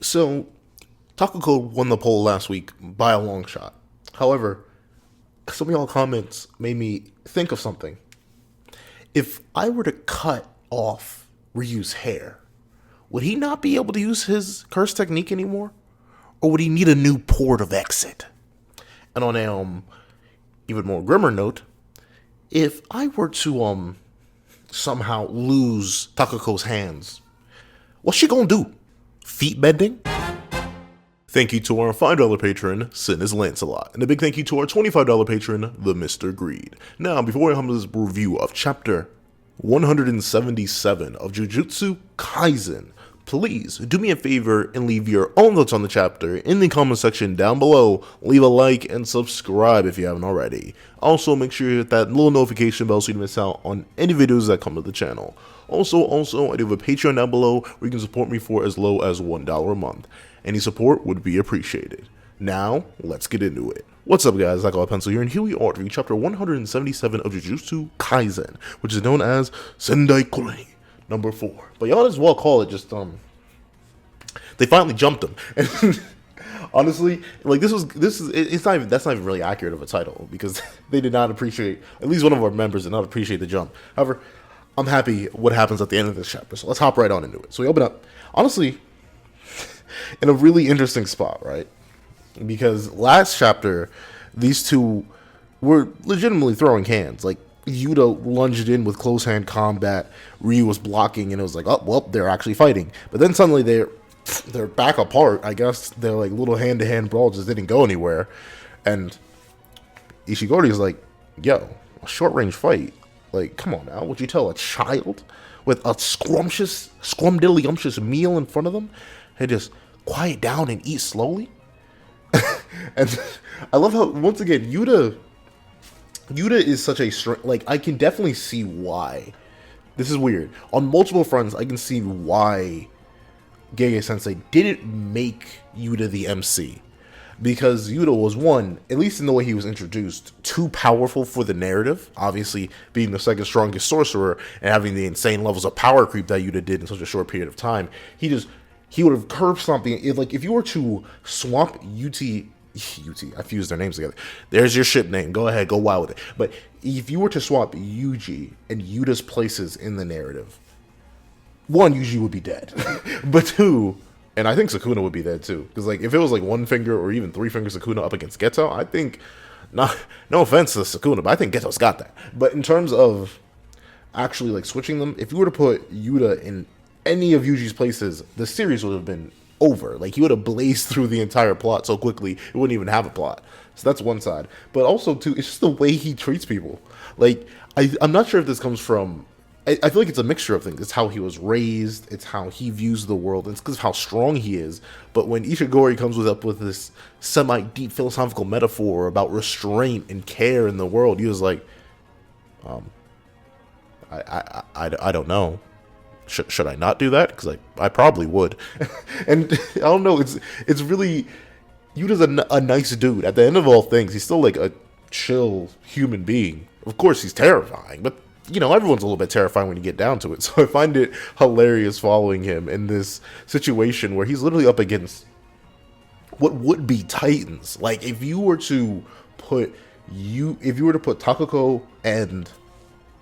So, Takako won the poll last week by a long shot. However, some of y'all comments made me think of something. If I were to cut off Ryu's hair, would he not be able to use his curse technique anymore? Or would he need a new port of exit? And on a even more grimmer note, if I were to somehow lose Takako's hands, what's she gonna do? Feet bending? Thank you to our $5 patron, Sin is Lancelot, and a big thank you to our $25 patron, the Mr. Greed. Now, before I come to this review of chapter 177 of Jujutsu Kaisen, please do me a favor and leave your own thoughts on the chapter in the comment section down below. Leave a like and subscribe if you haven't already. Also, make sure you hit that little notification bell so you don't miss out on any videos that come to the channel. Also, I do have a Patreon down below where you can support me for as low as $1 a month. Any support would be appreciated. Now, let's get into it. What's up, guys? I got a pencil here, and here we are reading chapter 177 of Jujutsu Kaisen, which is known as Sendai Kure number 4. But y'all as well call it just they finally jumped him. And honestly, like it's not even, that's not even really accurate of a title, because they did not appreciate, at least one of our members did not appreciate the jump. However, I'm happy what happens at the end of this chapter, so let's hop right on into it. So we open up, honestly, in a really interesting spot, right? Because last chapter, these two were legitimately throwing hands. Like, Yuta lunged in with close hand combat, Ryu was blocking, and it was like, oh, well, they're actually fighting. But then suddenly they're back apart. I guess their like little hand-to-hand brawl just didn't go anywhere. And Ishigori's like, yo, a short-range fight? Like, come on now, would you tell a child with a scrumdiddlyumptious meal in front of them, hey, just quiet down and eat slowly? And I love how, once again, Yuta is such a strength. Like, I can definitely see why. This is weird. On multiple fronts, I can see why Gege Sensei didn't make Yuta the MC. Because Yuta was, one, at least in the way he was introduced, too powerful for the narrative. Obviously, being the second strongest sorcerer and having the insane levels of power creep that Yuta did in such a short period of time, he would have curb something. Like, if you were to swap I fused their names together. There's your ship name. Go ahead, go wild with it. But if you were to swap Yuji and Yuta's places in the narrative, one, Yuji would be dead. But two, and I think Sukuna would be dead too. Because like, if it was like one finger or even three fingers Sukuna up against Geto, I think, no offense to Sukuna, but I think Geto's got that. But in terms of actually like switching them, if you were to put Yuta in any of Yuji's places, the series would have been over. Like, he would have blazed through the entire plot so quickly it wouldn't even have a plot. So that's one side. But also too, it's just the way he treats people. Like, I'm not sure if this comes from, I feel like it's a mixture of things. It's how he was raised, it's how he views the world, and it's because of how strong he is. But when Ishigori comes up with this semi-deep philosophical metaphor about restraint and care in the world, he was like, I don't know. Should I not do that? Because I probably would. And I don't know, it's really, Yuta's a nice dude. At the end of all things, he's still like a chill human being. Of course, he's terrifying, but you know, everyone's a little bit terrifying when you get down to it. So I find it hilarious following him in this situation where he's literally up against what would be titans. Like, if you were to put Takako and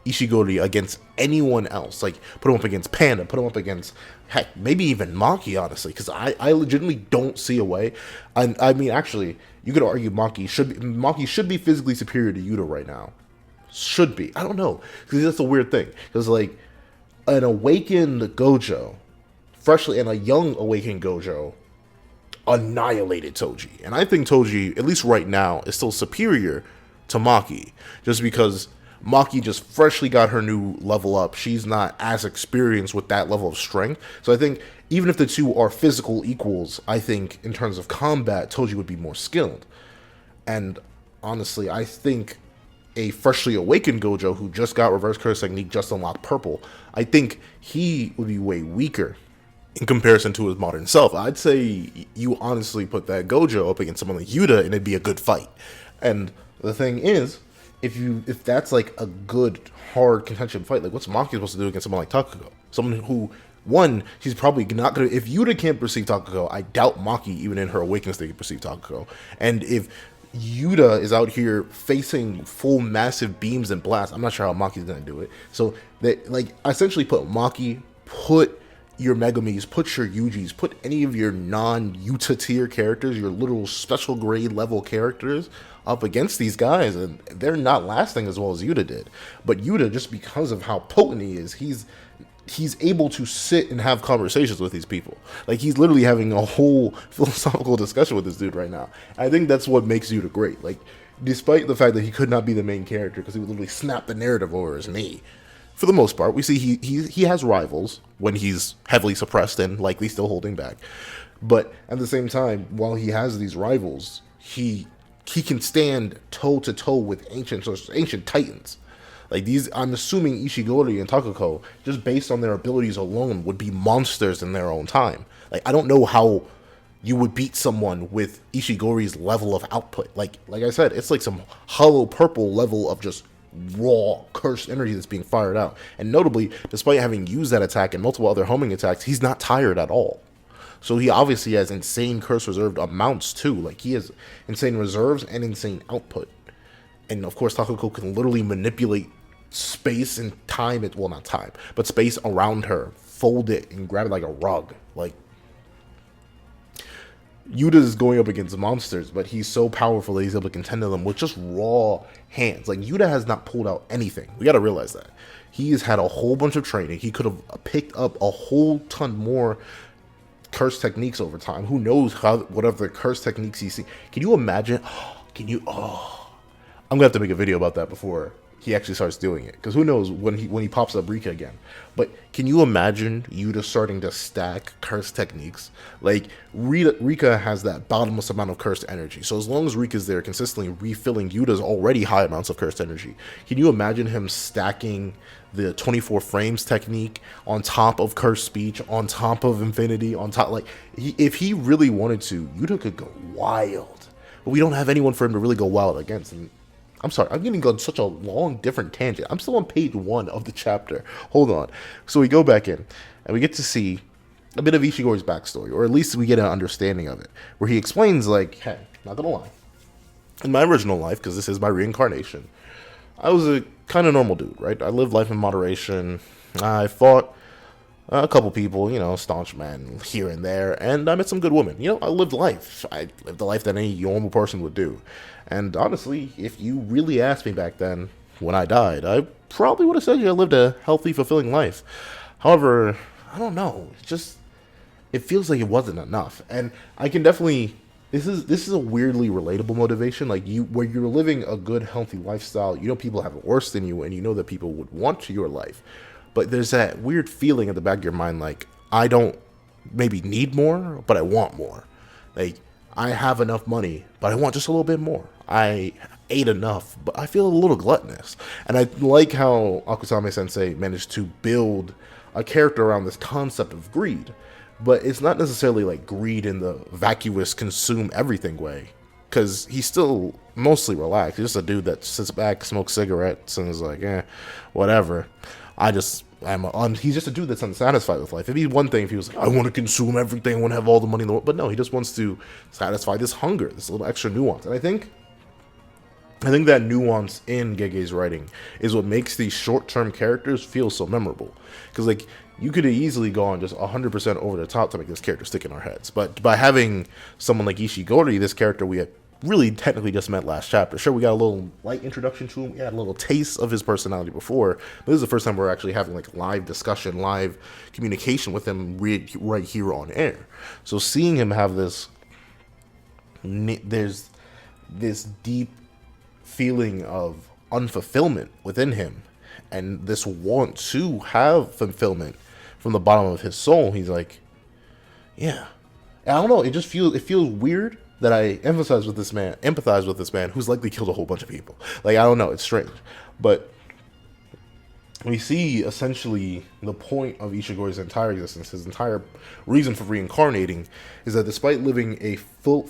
Ishigori against anyone else, like put him up against Panda, put him up against, heck, maybe even Maki, honestly, because I legitimately don't see a way. I mean, actually, you could argue Maki should be physically superior to Yuta right now. Should be. I don't know, because that's a weird thing. Because like an awakened Gojo, freshly, and a young awakened Gojo annihilated Toji, and I think Toji, at least right now, is still superior to Maki, just because Maki just freshly got her new level up. She's not as experienced with that level of strength. So I think even if the two are physical equals, I think in terms of combat, Toji would be more skilled. And honestly, I think a freshly awakened Gojo who just got reverse curse technique, just unlocked purple, I think he would be way weaker in comparison to his modern self. I'd say you honestly put that Gojo up against someone like Yuta and it'd be a good fight. And the thing is, if that's like a good hard contention fight, like what's Maki supposed to do against someone like Takako, someone who one, he's probably not gonna. If Yuta can't perceive Takako, I doubt Maki, even in her awakened state, can perceive Takako. And if Yuta is out here facing full massive beams and blasts, I'm not sure how Maki's gonna do it. So they like essentially put Maki, put your Megumis, put your Yujis, put any of your non-Yuta tier characters, your literal special grade level characters up against these guys, and they're not lasting as well as Yuta did. But Yuta, just because of how potent he is, he's able to sit and have conversations with these people. Like, he's literally having a whole philosophical discussion with this dude right now. I think that's what makes Yuta great. Like, despite the fact that he could not be the main character because he would literally snap the narrative over his knee, for the most part, we see he has rivals when he's heavily suppressed and likely still holding back. But at the same time, while he has these rivals, he can stand toe to toe with ancient titans. Like these, I'm assuming Ishigori and Takako, just based on their abilities alone, would be monsters in their own time. Like, I don't know how you would beat someone with Ishigori's level of output. Like I said, it's like some hollow purple level of just raw cursed energy that's being fired out. And notably, despite having used that attack and multiple other homing attacks, he's not tired at all. So he obviously has insane curse reserved amounts too. Like, he has insane reserves and insane output. And of course, Takako can literally manipulate space and time, well, not time, but space around her, fold it and grab it like a rug. Like, Yuta is going up against monsters, but he's so powerful that he's able to contend to them with just raw hands. Like, Yuta has not pulled out anything. We got to realize that. He has had a whole bunch of training. He could have picked up a whole ton more curse techniques over time. Who knows what other curse techniques he's seen. Can you imagine? I'm going to have to make a video about that before he actually starts doing it, because who knows when he pops up Rika again. But can you imagine Yuta starting to stack curse techniques? Like, Rika has that bottomless amount of cursed energy, so as long as Rika's there consistently refilling Yuta's already high amounts of cursed energy, can you imagine him stacking the 24 frames technique on top of cursed speech, on top of infinity, on top, like, if he really wanted to, Yuta could go wild. But we don't have anyone for him to really go wild against. And I'm sorry, I'm getting on such a long, different tangent. I'm still on page 1 of the chapter. Hold on. So we go back in, and we get to see a bit of Ishigori's backstory, or at least we get an understanding of it, where he explains, like, hey, not gonna lie, in my original life, because this is my reincarnation, I was a kind of normal dude, right? I lived life in moderation. I fought a couple people, staunch men here and there, and I met some good women. I lived life. I lived the life that any normal person would do. And honestly, if you really asked me back then, when I died, I probably would have said I lived a healthy, fulfilling life. However, I don't know. It feels like it wasn't enough. And I can definitely, this is a weirdly relatable motivation. Like, where you're living a good, healthy lifestyle, people have it worse than you, and you know that people would want your life. But there's that weird feeling at the back of your mind, like, I don't maybe need more, but I want more. Like, I have enough money, but I want just a little bit more. I ate enough, but I feel a little gluttonous. And I like how Akusame Sensei managed to build a character around this concept of greed. But it's not necessarily like greed in the vacuous consume everything way, because he's still mostly relaxed. He's just a dude that sits back, smokes cigarettes, and is like, whatever. He's just a dude that's unsatisfied with life. It'd be one thing if he was like, I want to consume everything, I want to have all the money in the world. But no, he just wants to satisfy this hunger, this little extra nuance. And I think that nuance in Gege's writing is what makes these short-term characters feel so memorable. Because, like, you could have easily gone just 100% over the top to make this character stick in our heads. But by having someone like Ishigori, this character we had really technically just met last chapter. Sure, we got a little light introduction to him. We had a little taste of his personality before. But this is the first time we're actually having, like, live discussion, live communication with him right here on air. So seeing him have there's this deep feeling of unfulfillment within him, and this want to have fulfillment from the bottom of his soul. He's like, yeah, and I don't know, it feels weird that I empathize with this man who's likely killed a whole bunch of people. Like, I don't know, it's strange. But we see essentially the point of Ishigori's entire existence, his entire reason for reincarnating, is that despite living a full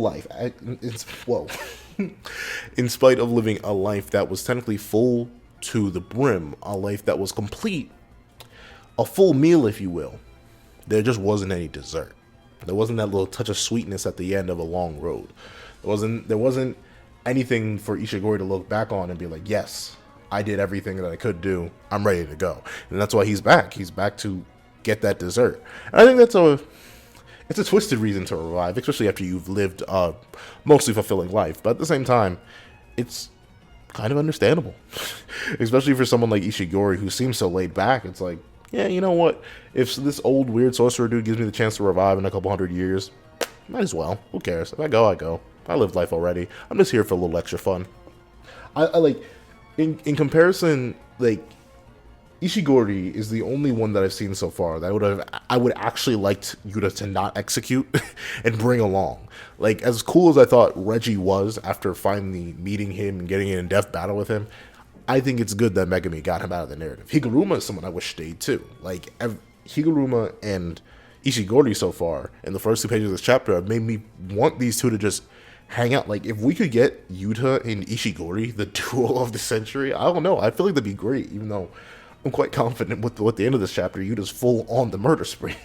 life, in spite of living a life that was technically full to the brim, a life that was complete, a full meal, if you will. There just wasn't any dessert. There wasn't that little touch of sweetness at the end of a long road. There wasn't anything for Ishigori to look back on and be like, yes, I did everything that I could do. I'm ready to go. And that's why he's back. He's back to get that dessert. And I think it's a twisted reason to revive, especially after you've lived a mostly fulfilling life. But at the same time, it's kind of understandable. Especially for someone like Ishigori, who seems so laid back. It's like, yeah, you know what? If this old weird sorcerer dude gives me the chance to revive in a couple hundred years, might as well. Who cares? If I go, I go. I lived life already. I'm just here for a little extra fun. I like, in comparison, like, Ishigori is the only one that I've seen so far that I would actually liked Yuta to not execute and bring along. Like, as cool as I thought Reggie was after finally meeting him and getting in a in-depth battle with him, I think it's good that Megami got him out of the narrative. Higuruma is someone I wish stayed too. Like, Higuruma and Ishigori so far in the first 2 pages of this chapter have made me want these two to just hang out. Like, if we could get Yuta and Ishigori, the duo of the century, I don't know. I feel like that'd be great, even though I'm quite confident with the end of this chapter, Yuta's full on the murder spree.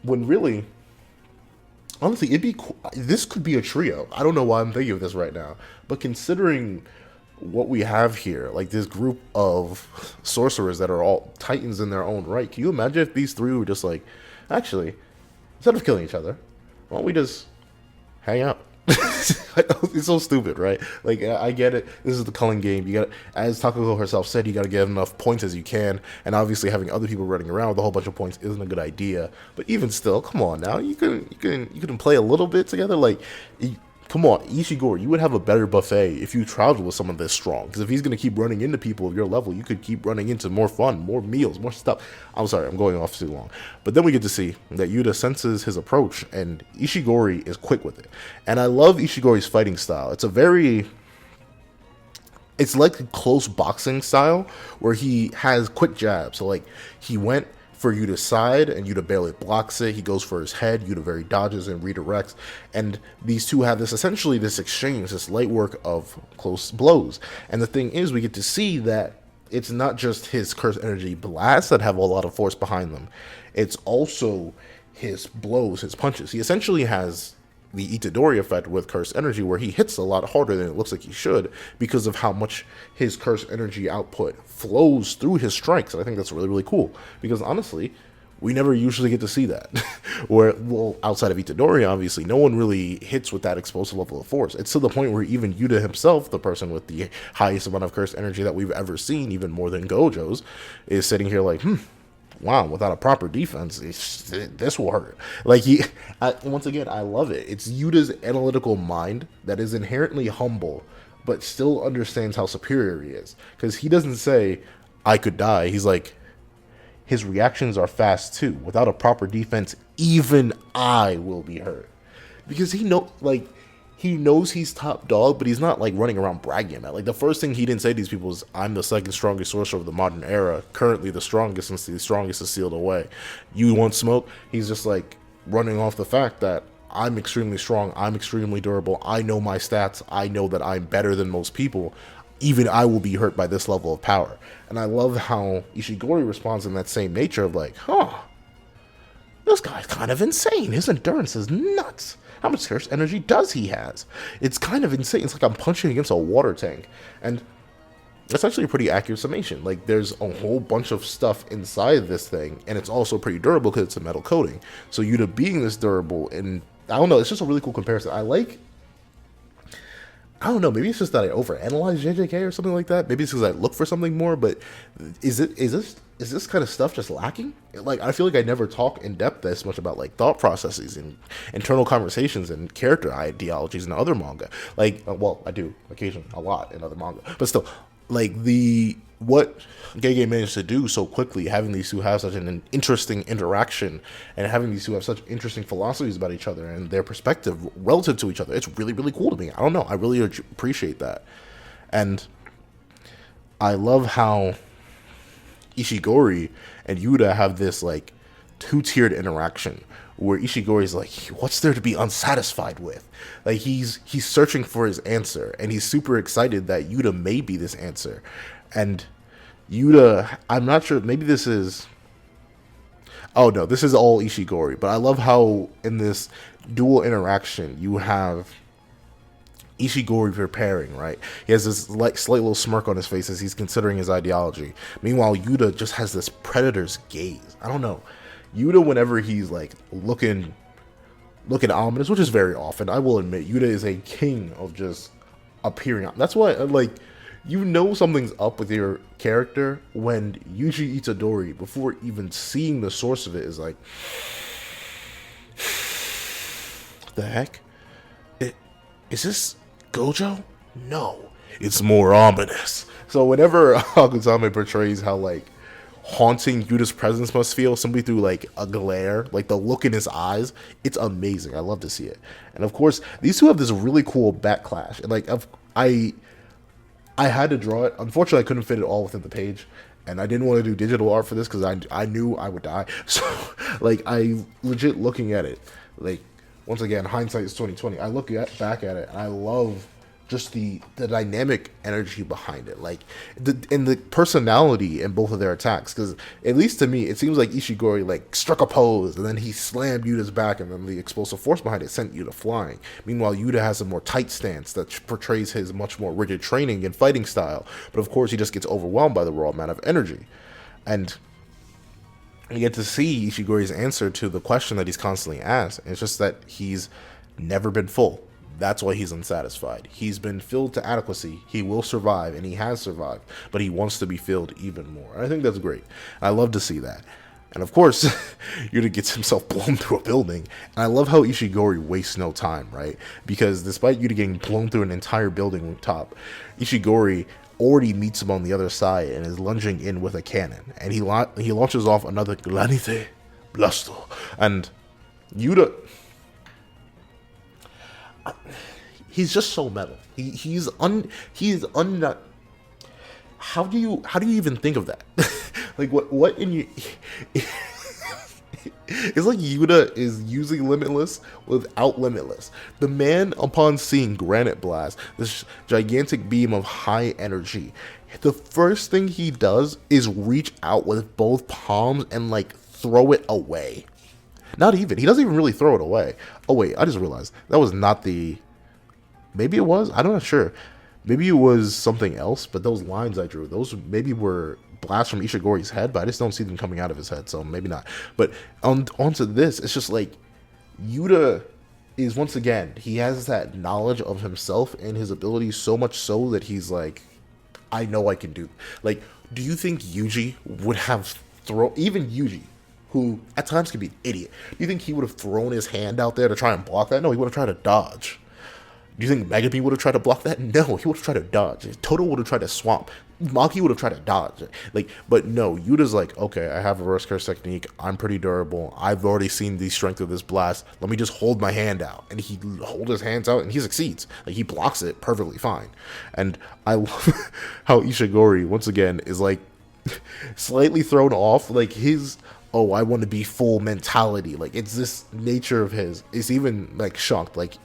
When really, honestly, this could be a trio. I don't know why I'm thinking of this right now, but considering what we have here, like this group of sorcerers that are all titans in their own right, can you imagine if these three were just like, actually, instead of killing each other, why don't we just hang out? It's so stupid, right? Like, I get it. This is the culling game. You got, as Takako herself said, you got to get enough points as you can. And obviously, having other people running around with a whole bunch of points isn't a good idea. But even still, come on now, you can play a little bit together. Like, come on, Ishigori, you would have a better buffet if you traveled with someone this strong. Because if he's going to keep running into people of your level, you could keep running into more fun, more meals, more stuff. I'm sorry, I'm going off too long. But then we get to see that Yuta senses his approach, and Ishigori is quick with it. And I love Ishigori's fighting style. It's like a close boxing style, where he has quick jabs. So, like, he went for Yuta's side, and Yuta barely blocks it. He goes for his head. Yuta very dodges and redirects. And these two have essentially this exchange, this light work of close blows. And the thing is, we get to see that it's not just his curse energy blasts that have a lot of force behind them. It's also his blows, his punches. He essentially has the Itadori effect with cursed energy, where he hits a lot harder than it looks like he should because of how much his cursed energy output flows through his strikes. And I think that's really, really cool, because honestly, we never usually get to see that. Well, outside of Itadori, obviously, no one really hits with that explosive level of force. It's to the point where even Yuta himself, the person with the highest amount of cursed energy that we've ever seen, even more than Gojo's, is sitting here like, wow, without a proper defense, this will hurt. Like, once again, I love it. It's Yuta's analytical mind that is inherently humble, but still understands how superior he is. Because he doesn't say, I could die. He's like, his reactions are fast too. Without a proper defense, even I will be hurt. Because he knows he's top dog, but he's not like running around bragging about it. Like, the first thing he didn't say to these people is, I'm the second strongest sorcerer of the modern era, currently the strongest, since the strongest is sealed away. You want smoke? He's just like running off the fact that I'm extremely strong, I'm extremely durable, I know my stats, I know that I'm better than most people. Even I will be hurt by this level of power. And I love how Ishigori responds in that same nature of like, this guy's kind of insane. His endurance is nuts. How much curse energy does he has? It's kind of insane. It's like I'm punching against a water tank. And that's actually a pretty accurate summation. Like, there's a whole bunch of stuff inside this thing, and it's also pretty durable because it's a metal coating. So Yuta being this durable, and I don't know, it's just a really cool comparison. I don't know, maybe it's just that I overanalyze JJK or something like that. Maybe it's because I look for something more, but is this kind of stuff just lacking? Like, I feel like I never talk in depth this much about, like, thought processes and internal conversations and character ideologies in other manga. Like, well, I do occasionally, a lot in other manga, but still, like, what Gege managed to do so quickly, having these two have such an interesting interaction, and having these two have such interesting philosophies about each other and their perspective relative to each other, it's really, really cool to me. I don't know, I really appreciate that. And I love how Ishigori and Yuta have this, like, two-tiered interaction where Ishigori's like, what's there to be unsatisfied with? Like, he's searching for his answer, and he's super excited that Yuta may be this answer. And Yuta, I'm not sure, maybe this is Oh no, this is all Ishigori. But I love how in this dual interaction you have Ishigori preparing, right? He has this like slight little smirk on his face as he's considering his ideology. Meanwhile, Yuta just has this predator's gaze. I don't know. Yuta, whenever he's like looking ominous, which is very often, I will admit, Yuta is a king of just appearing. That's why, like, you know something's up with your character when Yuji Itadori, before even seeing the source of it, is like, the heck? Is this Gojo? No, it's more ominous. So whenever Akutame portrays how like haunting Yuta's presence must feel simply through like a glare, like the look in his eyes, it's amazing. I love to see it. And of course, these two have this really cool backlash. And like I had to draw it. Unfortunately, I couldn't fit it all within the page. And I didn't want to do digital art for this because I knew I would die. So like I legit looking at it, like once again, hindsight is 2020. I look back at it and I love just the dynamic energy behind it, like the personality in both of their attacks. Because at least to me, it seems like Ishigori like struck a pose and then he slammed Yuta's back, and then the explosive force behind it sent Yuta flying. Meanwhile, Yuta has a more tight stance that portrays his much more rigid training and fighting style. But of course, he just gets overwhelmed by the raw amount of energy, and you get to see Ishigori's answer to the question that he's constantly asked. It's just that he's never been full. That's why he's unsatisfied. He's been filled to adequacy. He will survive, and he has survived, but he wants to be filled even more. And I think that's great. I love to see that. And of course, Yuta gets himself blown through a building. And I love how Ishigori wastes no time, right? Because despite Yuta getting blown through an entire building top, Ishigori already meets him on the other side and is lunging in with a cannon. And he launches off another Granite Blasto. And Yuta, he's just so metal. How do you even think of that? Like what in you? It's like Yuta is using Limitless without Limitless. The man, upon seeing Granite Blast, this gigantic beam of high energy, the first thing he does is reach out with both palms and like throw it away. Not even. He doesn't even really throw it away. Oh wait, I just realized that was not the. Maybe it was. I'm not sure. Maybe it was something else. But those lines I drew, those maybe were blasts from Ishigori's head, but I just don't see them coming out of his head, so maybe not. But onto this, it's just like Yuta is, once again, he has that knowledge of himself and his abilities, so much so that he's like, I know I can do. Like, do you think Yuji would have even Yuji, who at times can be an idiot, do you think he would have thrown his hand out there to try and block that? No, he would have tried to dodge. Do you think Megami would have tried to block that? No, he would have tried to dodge. Toto would have tried to swamp. Maki would have tried to dodge. Like, but no, Yuta's like, okay, I have a reverse curse technique. I'm pretty durable. I've already seen the strength of this blast. Let me just hold my hand out. And he holds his hands out and he succeeds. Like, he blocks it perfectly fine. And I love how Ishigori, once again, is like slightly thrown off. Like his, oh, I want to be full mentality. Like, it's this nature of his. It's even like shocked. Like,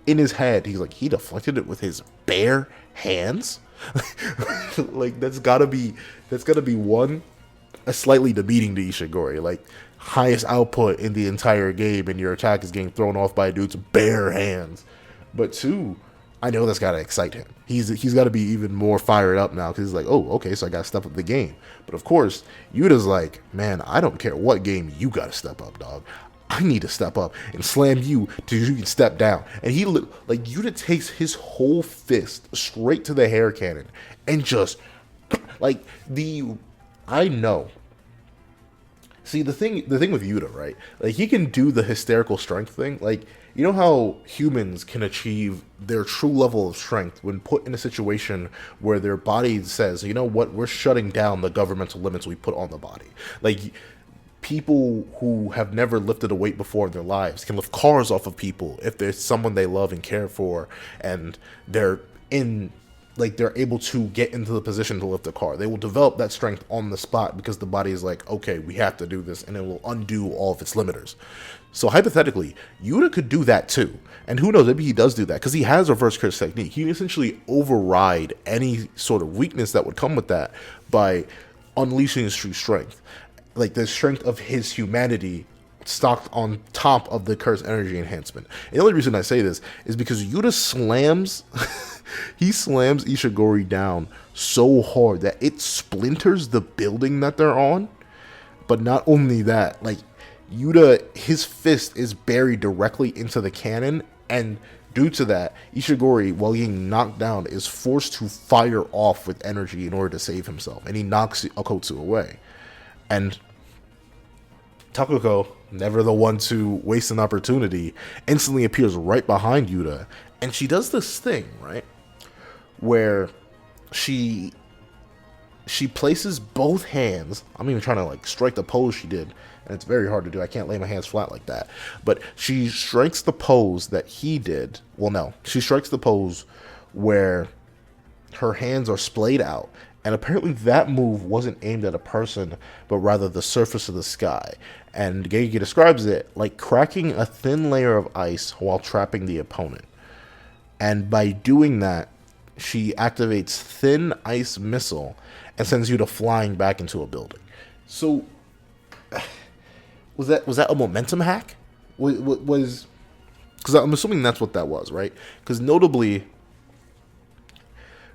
in his head, he's like, he deflected it with his bare hands. Like, that's gotta be one, a slightly demeaning to Ishigori. Like, highest output in the entire game, and your attack is getting thrown off by a dude's bare hands. But two, I know that's gotta excite him. He's got to be even more fired up now, because he's like, oh, okay, so I gotta step up the game. But of course, Yuta's like, man, I don't care what game you gotta step up, dog. I need to step up and slam you till you can step down. And he, like, Yuta takes his whole fist straight to the hair cannon and just, like, I know. See, the thing with Yuta, right? Like, he can do the hysterical strength thing. Like, you know how humans can achieve their true level of strength when put in a situation where their body says, you know what, we're shutting down the governmental limits we put on the body. Like, people who have never lifted a weight before in their lives can lift cars off of people if there's someone they love and care for, and they're able to get into the position to lift a car. They will develop that strength on the spot because the body is like, okay, we have to do this, and it will undo all of its limiters. So hypothetically, Yuta could do that too. And who knows, maybe he does do that because he has reverse curse technique. He can essentially override any sort of weakness that would come with that by unleashing his true strength. like the strength of his humanity stocked on top of the cursed energy enhancement. And the only reason I say this is because Yuta slams he slams Ishigori down so hard that it splinters the building that they're on. But not only that, like Yuta, his fist is buried directly into the cannon, and due to that, Ishigori, while getting knocked down, is forced to fire off with energy in order to save himself, and he knocks Okotsu away. And Takako, never the one to waste an opportunity, instantly appears right behind Yuta, and she does this thing, right, where she places both hands. I'm even trying to like strike the pose she did, and it's very hard to do. I can't lay my hands flat like that. But she strikes the pose that he did. Well, no, she strikes the pose where her hands are splayed out, and apparently that move wasn't aimed at a person, but rather the surface of the sky. And Geiki describes it like cracking a thin layer of ice while trapping the opponent. And by doing that, she activates thin ice missile and sends Yuta flying back into a building. So, was that a momentum hack? Was because I'm assuming that's what that was, right? Because notably,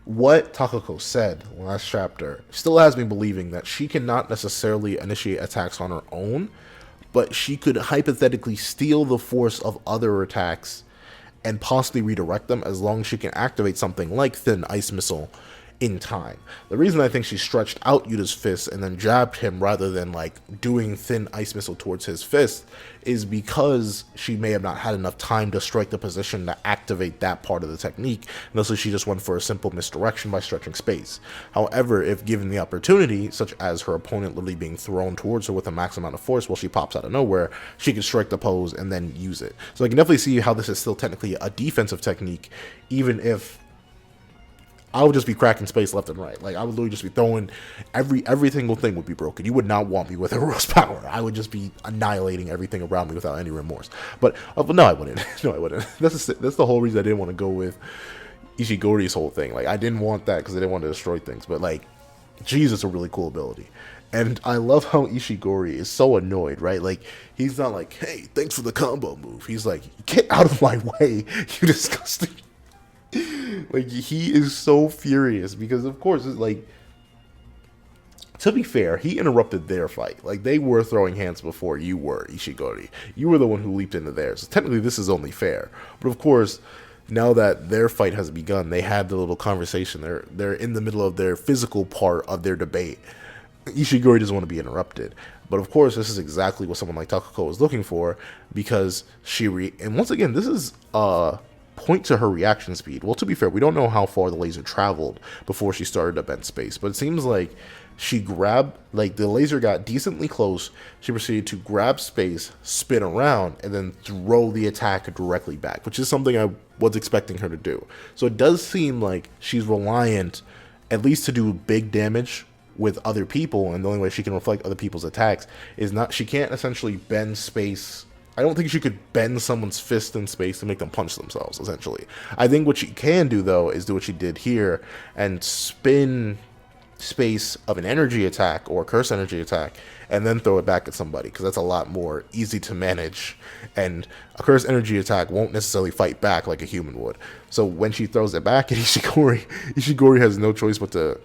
what Takako said last chapter still has me believing that she cannot necessarily initiate attacks on her own, but she could hypothetically steal the force of other attacks and possibly redirect them as long as she can activate something like Thin Ice Missile in time. The reason I think she stretched out Yuta's fist and then jabbed him rather than like doing Thin Ice Missile towards his fist is because she may have not had enough time to strike the position to activate that part of the technique, and thus she just went for a simple misdirection by stretching space. However, if given the opportunity, such as her opponent literally being thrown towards her with a max amount of force while she pops out of nowhere, she can strike the pose and then use it. So I can definitely see how this is still technically a defensive technique, even if I would just be cracking space left and right. Like, I would literally just be throwing every single thing would be broken. You would not want me with Hero's power. I would just be annihilating everything around me without any remorse. But no, I wouldn't. No, I wouldn't. That's the whole reason I didn't want to go with Ishigori's whole thing. Like, I didn't want that because I didn't want to destroy things. But, like, geez, it's a really cool ability. And I love how Ishigori is so annoyed, right? Like, he's not like, hey, thanks for the combo move. He's like, get out of my way, you disgusting. Like, he is so furious because, of course, it's like, to be fair, he interrupted their fight. Like, they were throwing hands before you were, Ishigori. You were the one who leaped into theirs. So technically, this is only fair. But, of course, now that their fight has begun, they had the little conversation. They're in the middle of their physical part of their debate. Ishigori doesn't want to be interrupted. But, of course, this is exactly what someone like Takako was looking for because and once again, this is point to her reaction speed. Well, to be fair, we don't know how far the laser traveled before she started to bend space, but it seems like she grabbed, like, the laser got decently close. She proceeded to grab space, spin around, and then throw the attack directly back, which is something I was expecting her to do. So it does seem like she's reliant, at least to do big damage with other people, and the only way she can reflect other people's attacks is not, she can't essentially bend space. I don't think she could bend someone's fist in space to make them punch themselves, essentially. I think what she can do, though, is do what she did here and spin space of an energy attack or a curse energy attack and then throw it back at somebody, because that's a lot more easy to manage, and a curse energy attack won't necessarily fight back like a human would. So when she throws it back at Ishigori has no choice but to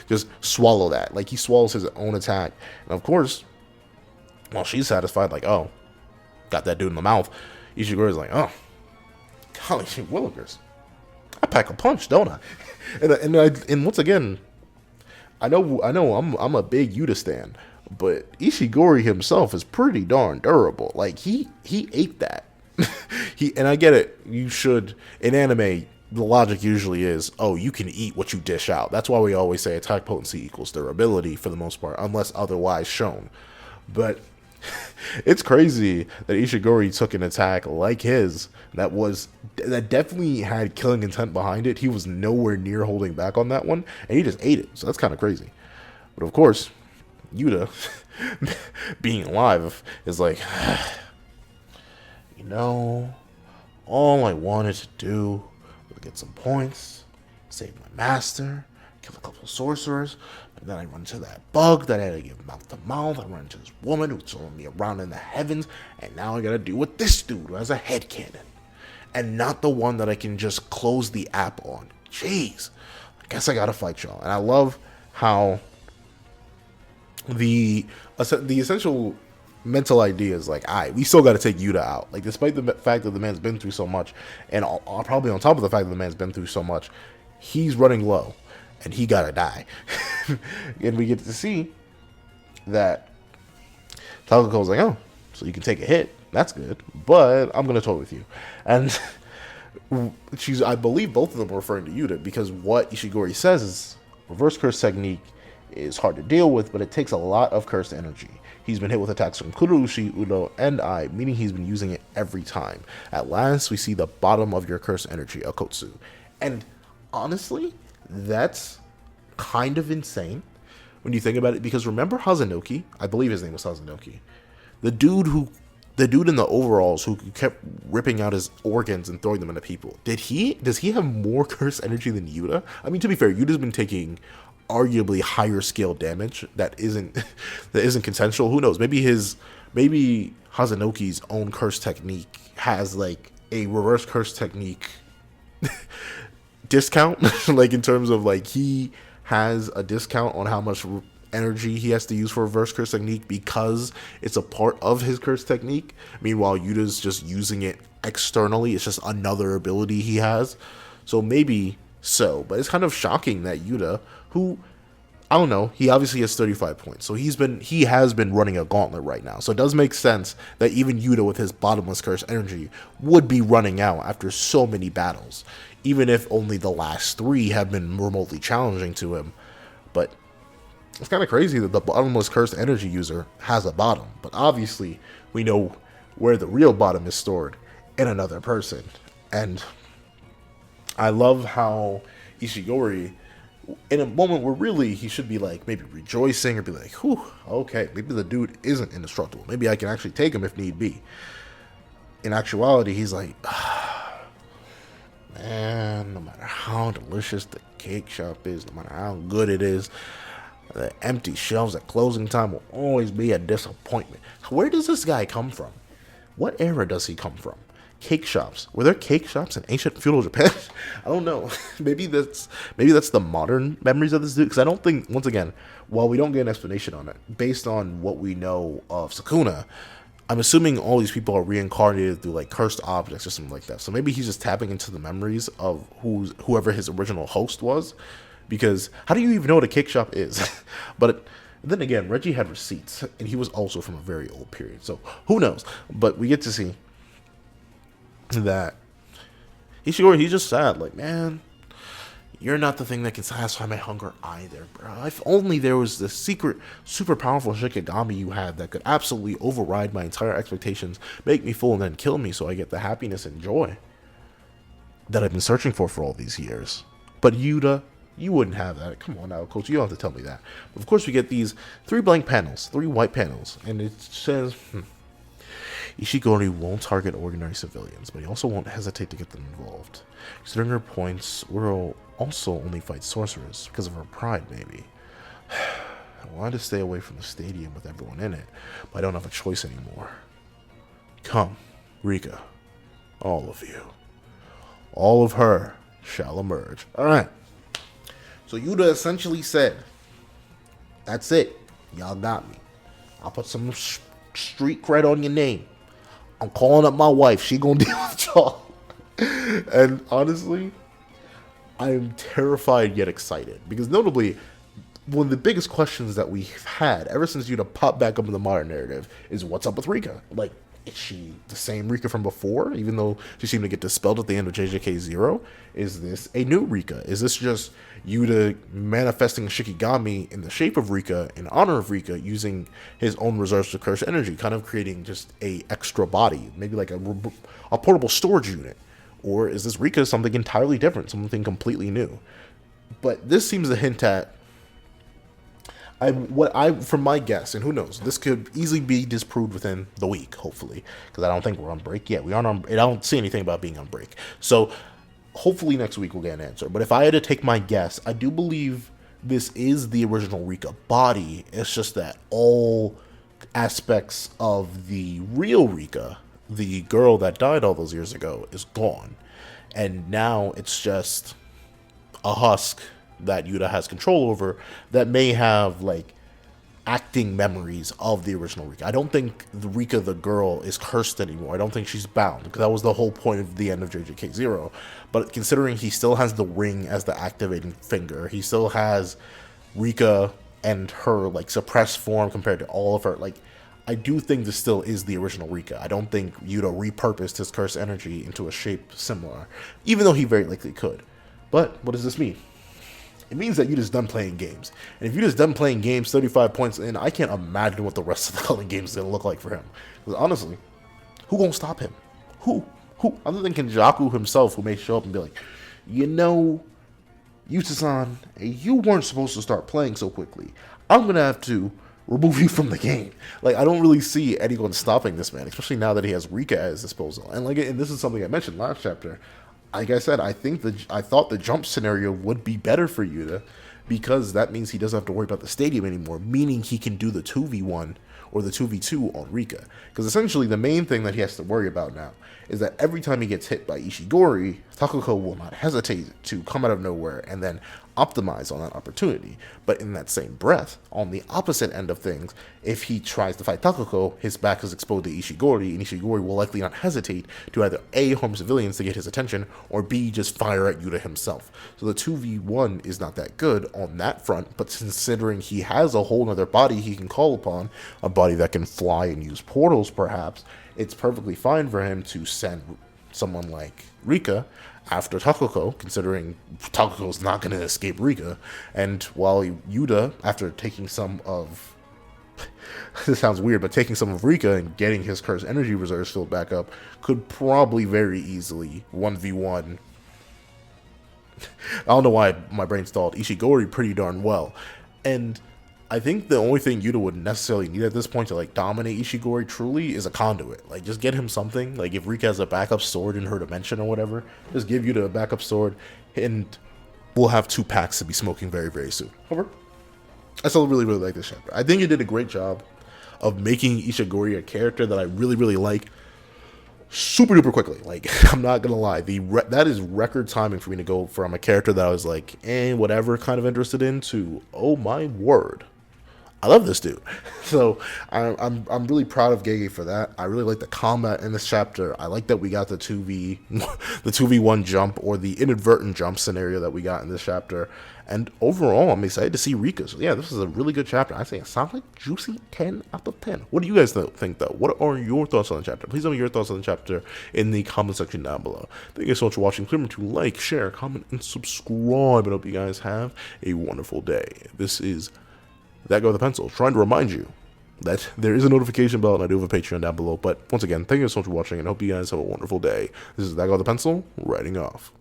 just swallow that. Like, he swallows his own attack, and of course, well, she's satisfied, like, oh, got that dude in the mouth. Ishigori's like, oh, golly, Willikers, I pack a punch, don't I? And once again, I know I'm a big Yuta stan, but Ishigori himself is pretty darn durable. Like, he ate that. And I get it. You should, in anime, the logic usually is, oh, you can eat what you dish out. That's why we always say attack potency equals durability for the most part, unless otherwise shown. But it's crazy that Ishigori took an attack like his that definitely had killing intent behind it. He was nowhere near holding back on that one, and he just ate it. So that's kind of crazy. But of course, Yuta, being alive, is like, all I wanted to do was get some points, save my master, kill a couple of sorcerers, and then I run into that bug that I had to give mouth to mouth. I run into this woman who's throwing me around in the heavens, and now I gotta deal with this dude who has a head cannon, and not the one that I can just close the app on. Jeez, I guess I gotta fight y'all. And I love how the essential mental idea is like, we still got to take Yuta out. Like, despite the fact that the man's been through so much, and probably on top of the fact that the man's been through so much, he's running low, and he gotta die. And we get to see that Takuko's like, oh, so you can take a hit. That's good, but I'm gonna toy with you. And I believe both of them are referring to Yuta, because what Ishigori says is reverse curse technique is hard to deal with, but it takes a lot of cursed energy. He's been hit with attacks from Kurushi, Udo, and I, meaning he's been using it every time. At last, we see the bottom of your cursed energy, Akotsu. And honestly, that's kind of insane when you think about it, because remember Hazanoki? I believe his name was Hazanoki. The dude in the overalls who kept ripping out his organs and throwing them into people. Does he have more cursed energy than Yuta? I mean, to be fair, Yuta's been taking arguably higher scale damage that isn't consensual. Who knows? Maybe Hazanoki's own curse technique has like a reverse curse technique discount, like in terms of like he has a discount on how much energy he has to use for reverse curse technique because it's a part of his curse technique. Meanwhile, Yuta's just using it externally. It's just another ability he has. So maybe so, but it's kind of shocking that Yuta, who, I don't know, he obviously has 35 points, so he has been running a gauntlet right now. So it does make sense that even Yuta with his bottomless curse energy would be running out after so many battles, even if only the last 3 have been remotely challenging to him. But it's kind of crazy that the bottomless cursed energy user has a bottom, but obviously we know where the real bottom is stored, in another person. And I love how Ishigori, in a moment where really he should be like maybe rejoicing or be like, whew, okay, maybe the dude isn't indestructible. Maybe I can actually take him if need be. In actuality, he's like, man, no matter how delicious the cake shop is, no matter how good it is, the empty shelves at closing time will always be a disappointment. Where does this guy come from? What era does he come from? Cake shops. Were there cake shops in ancient feudal Japan? I don't know. Maybe that's the modern memories of this dude. Because I don't think, once again, while we don't get an explanation on it, based on what we know of Sukuna, I'm assuming all these people are reincarnated through like cursed objects or something like that. So maybe he's just tapping into the memories of whoever his original host was. Because how do you even know what a cake shop is? But then again, Reggie had receipts, and he was also from a very old period. So who knows? But we get to see that Ishigori, he's just sad, like, man, you're not the thing that can satisfy my hunger either, bro. If only there was this secret, super powerful Shikigami you had that could absolutely override my entire expectations, make me full, and then kill me so I get the happiness and joy that I've been searching for all these years. But Yuta, you wouldn't have that. Come on now, coach, you don't have to tell me that. But of course, we get these 3 blank panels, 3 white panels, and it says, Ishigori won't target ordinary civilians, but he also won't hesitate to get them involved. Considering her points, Uro also only fights sorcerers because of her pride, maybe. I wanted to stay away from the stadium with everyone in it, but I don't have a choice anymore. Come, Rika. All of you. All of her shall emerge. Alright. So Yuta essentially said, that's it. Y'all got me. I'll put some street cred on your name. I'm calling up my wife. She gonna deal with y'all. And honestly, I am terrified yet excited. Because notably, one of the biggest questions that we've had ever since Yuta popped back up in the modern narrative is what's up with Rika? Like, is she the same Rika from before? Even though she seemed to get dispelled at the end of JJK 0? Is this a new Rika? Is this just Yuta manifesting Shikigami in the shape of Rika, in honor of Rika, using his own reserves of curse energy, kind of creating just a extra body, maybe like a portable storage unit? Or is this Rika something entirely different, something completely new? But this seems to hint at from my guess, and who knows, this could easily be disproved within the week, hopefully, because I don't think we're on break yet. We aren't on. I don't see anything about being on break, so hopefully next week we'll get an answer. But if I had to take my guess, I do believe this is the original Rika body. It's just that all aspects of the real Rika, the girl that died all those years ago, is gone. And now it's just a husk that Yuta has control over that may have like acting memories of the original Rika. I don't think the Rika the girl is cursed anymore. I don't think she's bound, because that was the whole point of the end of JJK 0. But considering he still has the ring as the activating finger, he still has Rika and her like suppressed form compared to all of her, like, I do think this still is the original Rika. I don't think Yuta repurposed his cursed energy into a shape similar, even though he very likely could. But what does this mean? It means that Yuta's done playing games. And if Yuta's done playing games 35 points in, I can't imagine what the rest of the Culling games is going to look like for him. Because honestly, who gonna stop him? Who? Other than Kenjaku himself, who may show up and be like, you know, Yuta-san, you weren't supposed to start playing so quickly. I'm going to have to remove you from the game. Like, I don't really see anyone stopping this man, especially now that he has Rika at his disposal. And like, and this is something I mentioned last chapter. Like I said, I thought the jump scenario would be better for Yuta, because that means he doesn't have to worry about the stadium anymore, meaning he can do the 2v1 or the 2v2 on Rika. Because essentially the main thing that he has to worry about now is that every time he gets hit by Ishigori, Takako will not hesitate to come out of nowhere and then optimize on that opportunity. But in that same breath, on the opposite end of things, if he tries to fight Takako, his back is exposed to Ishigori, and Ishigori will likely not hesitate to either A, harm civilians to get his attention, or B, just fire at Yuta himself. So the 2v1 is not that good on that front, but considering he has a whole other body he can call upon, a body that can fly and use portals perhaps, it's perfectly fine for him to send someone like Rika after Takako, considering Takako's not going to escape Rika. And while Yuta, after taking some of this sounds weird, but taking some of Rika and getting his cursed energy reserves filled back up, could probably very easily 1v1. I don't know why my brain stalled Ishigori pretty darn well. And I think the only thing Yuta would necessarily need at this point to like dominate Ishigori truly is a conduit. Like, just get him something. Like, if Rika has a backup sword in her dimension or whatever, just give Yuta a backup sword, and we'll have 2 packs to be smoking very, very soon. Over. I still really, really like this chapter. I think it did a great job of making Ishigori a character that I really, really like super duper quickly. Like, I'm not gonna lie, that is record timing for me to go from a character that I was like, whatever, kind of interested in, to, oh my word, I love this dude. So I'm really proud of Gege for that. I really like the combat in this chapter. I like that we got the 2v1 jump, or the inadvertent jump scenario that we got in this chapter. And overall, I'm excited to see Rika. So yeah, this is a really good chapter. I say a solid, juicy 10 out of 10. What do you guys think, though? What are your thoughts on the chapter? Please tell me your thoughts on the chapter in the comment section down below. Thank you guys so much for watching. Remember to like, share, comment, and subscribe. And I hope you guys have a wonderful day. This is That Guy with a Pencil, trying to remind you that there is a notification bell, and I do have a Patreon down below. But once again, thank you so much for watching, and I hope you guys have a wonderful day. This is That Guy with a Pencil, writing off.